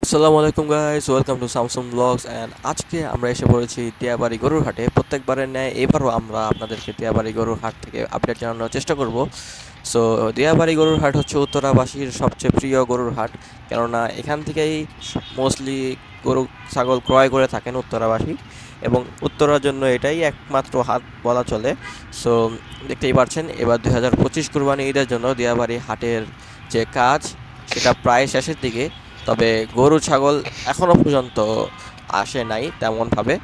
আসসালামু আলাইকুম guys, welcome to Samsung blogs. And আজকে আমরা এসে পড়েছি টিয়াবাড়ি গরুর হাটে। প্রত্যেকবারের ন্যায় এবারও আমরা আপনাদেরকে টিয়াবাড়ি গরুর হাট থেকে আপডেট জানানোর চেষ্টা করব। সো টিয়াবাড়ি গরুর হাট হচ্ছে উত্তরাবাসীর সবচেয়ে প্রিয় গরুর হাট, কেননা এখান থেকেই মোস্টলি গরু ছাগল ক্রয় করে থাকেন উত্তরাবাসী, এবং উত্তরার জন্য এটাই একমাত্র হাট বলা চলে। সো দেখতেই পাচ্ছেন, এবার 2025 কুরবানি ঈদের জন্য দিয়াবাড়ি হাটের যে কাজ সেটা প্রায় শেষের দিকে। তবে গরু ছাগল এখনও পর্যন্ত আসে নাই তেমনভাবে,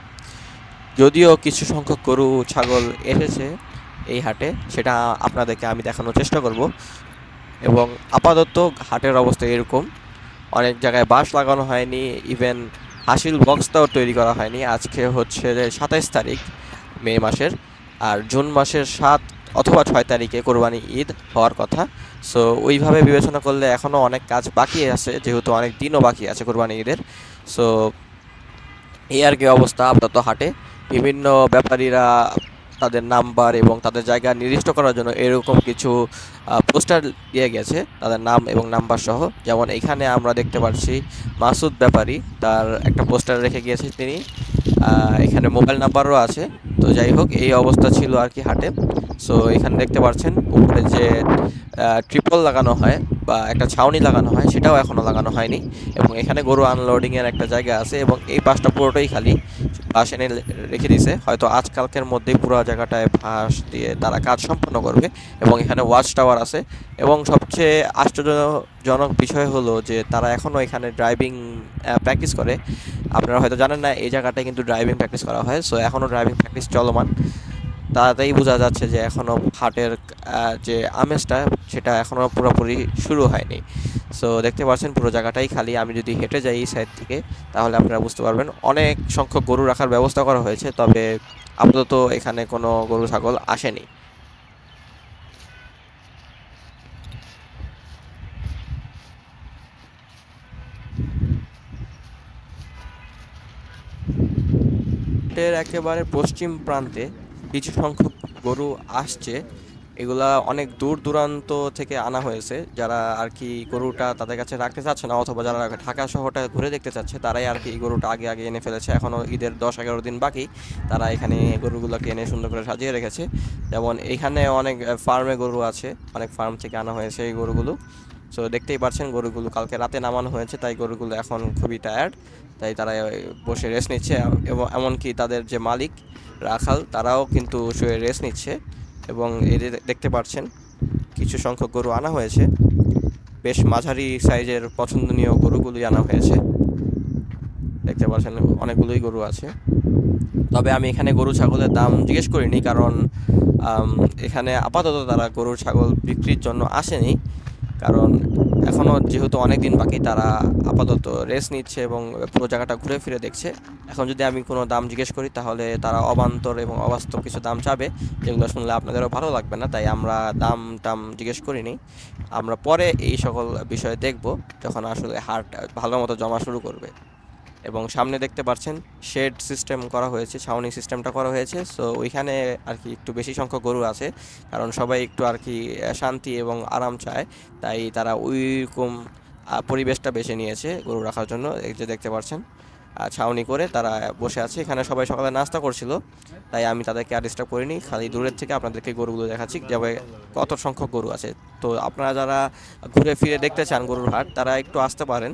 যদিও কিছু সংখ্যক গরু ছাগল এসেছে এই হাটে, সেটা আপনাদেরকে আমি দেখানোর চেষ্টা করব। এবং আপাতত হাটের অবস্থা এরকম, অনেক জায়গায় বাঁশ লাগানো হয়নি, ইভেন হাসিল বক্সটাও তৈরি করা হয়নি। আজকে হচ্ছে যে 27 তারিখ মে মাসের, আর জুন মাসের 7 অথবা 6 তারিখে কোরবানি ঈদ হওয়ার কথা। সো ওইভাবে বিবেচনা করলে এখনও অনেক কাজ বাকি আছে, যেহেতু অনেক দিনও বাকি আছে কোরবানি ঈদের। সো এই আর কি অবস্থা আপাতত হাটে। বিভিন্ন ব্যাপারীরা তাদের নাম্বার এবং তাদের জায়গা নির্দিষ্ট করার জন্য এরকম কিছু পোস্টার দিয়ে গেছে, তাদের নাম এবং নাম্বার সহ। যেমন এখানে আমরা দেখতে পাচ্ছি মাসুদ ব্যাপারী, তার একটা পোস্টার রেখে গিয়েছে তিনি। এখানে মোবাইল নাম্বারও আছে। তো যাই হোক, এই অবস্থা ছিল আর কি হাটে। সো এখানে দেখতে পাচ্ছেন উপরে যে ট্রিপল লাগানো হয় বা একটা ছাউনি লাগানো হয়, সেটাও এখনও লাগানো হয়নি। এবং এখানে গরু আনলোডিংয়ের একটা জায়গা আছে, এবং এই পাশটা পুরোটাই খালি, বাঁশ এনে রেখে দিয়েছে। হয়তো আজকালকের মধ্যেই পুরো জায়গাটায় বাঁশ দিয়ে তারা কাজ সম্পন্ন করবে। এবং এখানে ওয়াচ টাওয়ার আছে। এবং সবচেয়ে আশ্চর্যজনক বিষয় হলো যে তারা এখনও এখানে ড্রাইভিং প্র্যাকটিস করে। আপনারা হয়তো জানেন না, এই জায়গাটায় কিন্তু ড্রাইভিং প্র্যাকটিস করা হয়। সো এখনও ড্রাইভিং প্র্যাকটিস চলমান। তাতেই বোঝা যাচ্ছে যে এখনও হাটের যে আমেজটা সেটা এখনও পুরোপুরি শুরু হয়নি। সো দেখতে পাচ্ছেন পুরো জায়গাটাই খালি। আমি যদি হেঁটে যাই এই সাইড থেকে, তাহলে আপনারা বুঝতে পারবেন অনেক সংখ্যক গরু রাখার ব্যবস্থা করা হয়েছে, তবে আপাতত এখানে কোনো গরু ছাগল আসেনি। হাটের একেবারে পশ্চিম প্রান্তে কিছু সংখ্যক গরু আসছে। এগুলা অনেক দূর দূরান্ত থেকে আনা হয়েছে। যারা আর কি গরুটা তাদের কাছে রাখতে চাচ্ছে না, অথবা যারা ঢাকা শহরটা ঘুরে দেখতে চাচ্ছে, তারাই আর কি এই গরুটা আগে আগে এনে ফেলেছে। এখনও ঈদের 10-11 দিন বাকি, তারা এখানে গরুগুলোকে এনে সুন্দর করে সাজিয়ে রেখেছে। যেমন এখানে অনেক ফার্মে গরু আছে, অনেক ফার্ম থেকে আনা হয়েছে এই গরুগুলো। সো দেখতেই পাচ্ছেন গরুগুলো কালকে রাতে নামানো হয়েছে, তাই গরুগুলো এখন খুবই টায়ার্ড, তাই তারা বসে রেস্ট নিচ্ছে। এবং এমনকি তাদের যে মালিক রাখাল, তারাও কিন্তু শুয়ে রেস্ট নিচ্ছে। এবং এই যে দেখতে পাচ্ছেন কিছু সংখ্যক গরু আনা হয়েছে, বেশ মাঝারি সাইজের পছন্দনীয় গরুগুলোই আনা হয়েছে। দেখতে পাচ্ছেন অনেকগুলোই গরু আছে। তবে আমি এখানে গরু ছাগলের দাম জিজ্ঞেস করিনি, কারণ এখানে আপাতত তারা গরু ছাগল বিক্রির জন্য আসেনি। কারণ এখনও যেহেতু অনেক দিন বাকি, তারা আপাতত রেস্ট নিচ্ছে এবং পুরো জায়গাটা ঘুরে ফিরে দেখছে। এখন যদি আমি কোনো দাম জিজ্ঞেস করি, তাহলে তারা অবান্তর এবং অবাস্তব কিছু দাম চাবে, যেগুলো শুনলে আপনাদেরও ভালো লাগবে না, তাই আমরা দাম টাম জিজ্ঞেস করিনি। আমরা পরে এই সকল বিষয়ে দেখব, যখন আসলে হাট ভালো মতো জমা শুরু করবে। এবং সামনে দেখতে পাচ্ছেন শেড সিস্টেম করা হয়েছে, ছাউনি সিস্টেমটা করা হয়েছে। সো ওইখানে আর কি একটু বেশি সংখ্যক গরু আছে, কারণ সবাই একটু আর কি শান্তি এবং আরাম চায়, তাই তারা ওইরকম পরিবেশটা বেছে নিয়েছে গরু রাখার জন্য। এই যে দেখতে পাচ্ছেন ছাউনি করে তারা বসে আছে। এখানে সবাই সকালে নাস্তা করছিল, তাই আমি তাদেরকে আর ডিস্টার্ব করিনি, খালি দূরের থেকে আপনাদেরকে গরুগুলো দেখাচ্ছি যাবে কত সংখ্যক গরু আছে। তো আপনারা যারা ঘুরে ফিরে দেখতে চান গরুর হাট, তারা একটু আসতে পারেন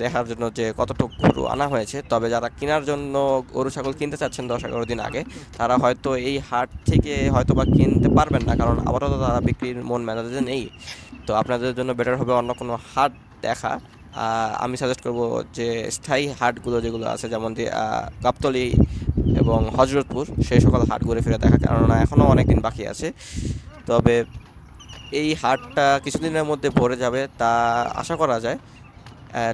দেখার জন্য যে কতটুকু গরু আনা হয়েছে। তবে যারা কেনার জন্য গরু ছাগল কিনতে চাচ্ছেন 10-11 দিন আগে, তারা হয়তো এই হাট থেকে হয়তো বা কিনতে পারবেন না, কারণ আপাতত তারা বিক্রির মন মেজাজে নেই। তো আপনাদের জন্য বেটার হবে অন্য কোনো হাট দেখা। আমি সাজেস্ট করব যে স্থায়ী হাটগুলো যেগুলো আছে, যেমন গাবতলী এবং হজরতপুর, সেই সকল হাট ঘুরে ফিরে দেখা, কেননা এখনও অনেক দিন বাকি আছে। তবে এই হাটটা কিছুদিনের মধ্যে ভরে যাবে তা আশা করা যায়।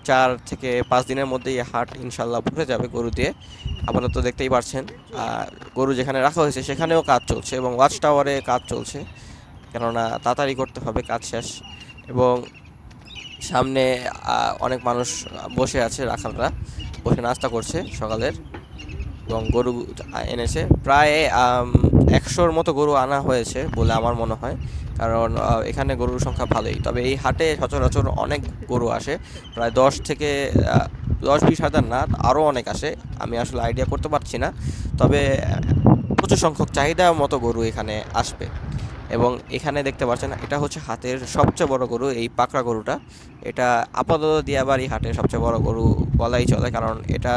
4 থেকে 5 দিনের মধ্যেই এই হাট ইনশাল্লাহ ভরে যাবে গরু দিয়ে। আপাতত দেখতেই পাচ্ছেন গরু যেখানে রাখা হয়েছে সেখানেও কাজ চলছে, এবং ওয়াচ টাওয়ারে কাজ চলছে, কেননা তাড়াতাড়ি করতে হবে কাজ শেষ। এবং সামনে অনেক মানুষ বসে আছে, রাখালরা বসে নাস্তা করছে সকালের। এবং গরু এনেছে প্রায় 100-র মতো গরু আনা হয়েছে বলে আমার মনে হয়, কারণ এখানে গরুর সংখ্যা ভালোই। তবে এই হাটে সচরাচর অনেক গরু আসে, প্রায় 10 থেকে 10-20 হাজার না, আরও অনেক আসে। আমি আসলে আইডিয়া করতে পারছি না, তবে প্রচুর সংখ্যক চাহিদা মতো গরু এখানে আসবে। এবং এখানে দেখতে পাচ্ছেন এটা হচ্ছে হাটের সবচেয়ে বড় গরু, এই পাকড়া গরুটা। এটা আপাতত দিয়াবাড়ি হাটের সবচেয়ে বড় গরু বলাই চলে, কারণ এটা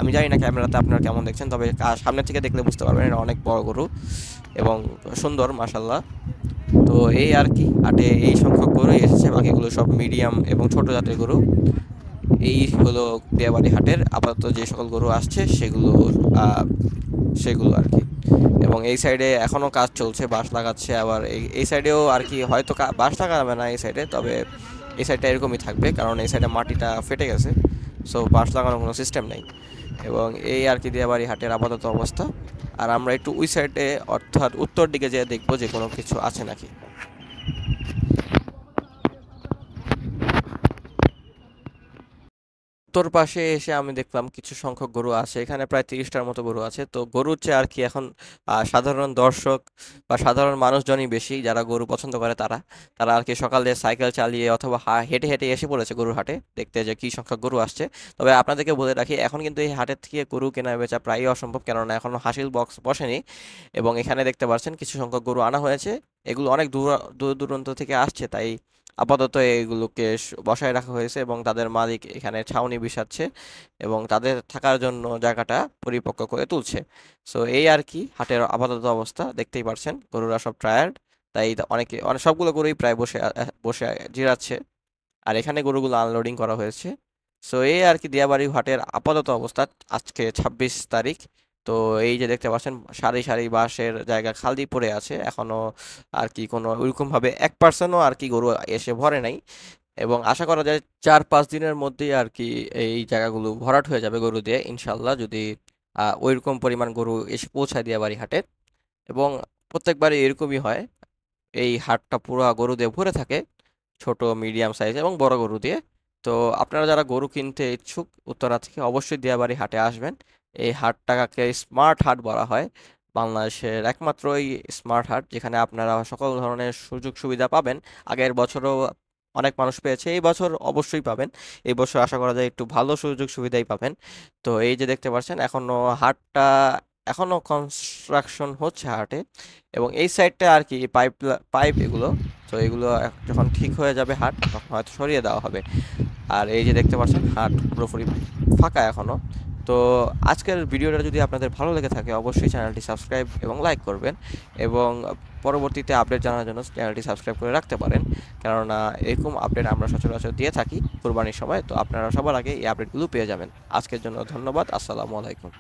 আমি জানি না ক্যামেরাতে আপনারা কেমন দেখছেন, তবে সামনে থেকে দেখলে বুঝতে পারবেন এটা অনেক বড় গরু এবং সুন্দর মাশাল্লাহ। তো এই আর কি, হাটে এই সংখ্যক গরুই এসেছে, বাকিগুলো সব মিডিয়াম এবং ছোট জাতের গরু। এই হলো দিয়াবাড়ি হাটের আপাতত যে সকল গরু আসছে সেগুলো সেগুলো আর কি। এবং এই সাইডে এখনও কাজ চলছে, বাঁশ লাগাচ্ছে। আবার এই সাইডেও আর কি হয়তো বাঁশ লাগাবে না এই সাইডে, তবে এই সাইডটা এরকমই থাকবে, কারণ এই সাইডে মাটিটা ফেটে গেছে, সো বাঁশ লাগানোর কোনো সিস্টেম নেই। এবং এই আর কি দিয়াবাড়ি হাটের আপাতত অবস্থা। আর আমরা একটু ওই সাইডে অর্থাৎ উত্তর দিকে যেয়ে দেখবো যে কোনো কিছু আছে নাকি। উত্তর পাশে এসে আমি দেখলাম কিছু সংখ্যক গরু আছে, এখানে প্রায় 30টার মতো গরু আছে। তো গরুর চেয়ে আর কি এখন সাধারণ দর্শক বা সাধারণ মানুষজনই বেশি যারা গরু পছন্দ করে, তারা তারা আর কি সকালে সাইকেল চালিয়ে অথবা হেঁটে হেঁটে এসে পড়েছে গরুর হাটে দেখতে যে কী সংখ্যক গরু আসছে। তবে আপনাদেরকে বলে রাখি, এখন কিন্তু এই হাটের থেকে গরু কেনা বেচা প্রায়ই অসম্ভব, কেননা এখনও হাসিল বক্স বসেনি। এবং এখানে দেখতে পাচ্ছেন কিছু সংখ্যক গরু আনা হয়েছে, এগুলো অনেক দূর দূর দূরান্ত থেকে আসছে, তাই আপাতত এগুলোকে বসায় রাখা হয়েছে এবং তাদের মালিক এখানে ছাউনি বিছাচ্ছে এবং তাদের থাকার জন্য জায়গাটা পরিপক্ক করে তুলছে। সো এই আর কি হাটের আপাতত অবস্থা, দেখতেই পারছেন গরুরা সব টায়ার্ড, তাই অনেক সবগুলো গরুই প্রায় বসে জিরাচ্ছে। আর এখানে গরুগুলো আনলোডিং করা হয়েছে। সো এই আর কি দিয়াবাড়ি হাটের আপাতত অবস্থা আজকে 26 তারিখ। তো এই যে দেখতে পাচ্ছেন সারি সারি বাঁশের জায়গা খালি পড়ে আছে, এখনো আর কি কোনো ওইরকমভাবে 1%ও আর কি গরু এসে ভরে নাই। এবং আশা করা যায় 4-5 দিনের মধ্যেই আর কি এই জায়গাগুলো ভরাট হয়ে যাবে গরু দিয়ে ইনশাল্লাহ, যদি ওইরকম পরিমাণ গরু এসে পৌঁছায় দিয়াবাড়ি হাটে। এবং প্রত্যেকবারই এরকমই হয়, এই হাটটা পুরো গরু দিয়ে ভরে থাকে, ছোট মিডিয়াম সাইজ এবং বড় গরু দিয়ে। তো আপনারা যারা গরু কিনতে ইচ্ছুক উত্তরা থেকে অবশ্যই দিয়াবাড়ি হাটে আসবেন। এই হাটটাকে স্মার্ট হাট বলা হয়, বাংলাদেশের একমাত্রই স্মার্ট হাট যেখানে আপনারা সকল ধরনের সুযোগ সুবিধা পাবেন। আগের বছরও অনেক মানুষ পেয়েছে, এই বছর অবশ্যই পাবেন। এই বছর আশা করা যায় একটু ভালো সুযোগ সুবিধাই পাবেন। তো এই যে দেখতে পাচ্ছেন হাটটা এখনো কনস্ট্রাকশন হচ্ছে হাটে, এবং এই সাইডটা আর কি পাইপ পাইপ এগুলো, তো এগুলো যখন ঠিক হয়ে যাবে হাট তখন হয়তো সরিয়ে দেওয়া হবে। আর এই যে দেখতে পাচ্ছেন হাট পুরোপুরি ফাঁকা এখনো। তো আজকের ভিডিওটা যদি আপনাদের ভালো লেগে থাকে অবশ্যই চ্যানেলটি সাবস্ক্রাইব এবং লাইক করবেন, এবং পরবর্তীতে আপডেট জানার জন্য চ্যানেলটি সাবস্ক্রাইব করে রাখতে পারেন, কেননা এরকম আপডেট আমরা সচরাচর দিয়ে থাকি কুরবানির সময়। তো আপনারা সবার আগে এই আপডেটগুলো পেয়ে যাবেন। আজকের জন্য ধন্যবাদ। আসসালামু আলাইকুম।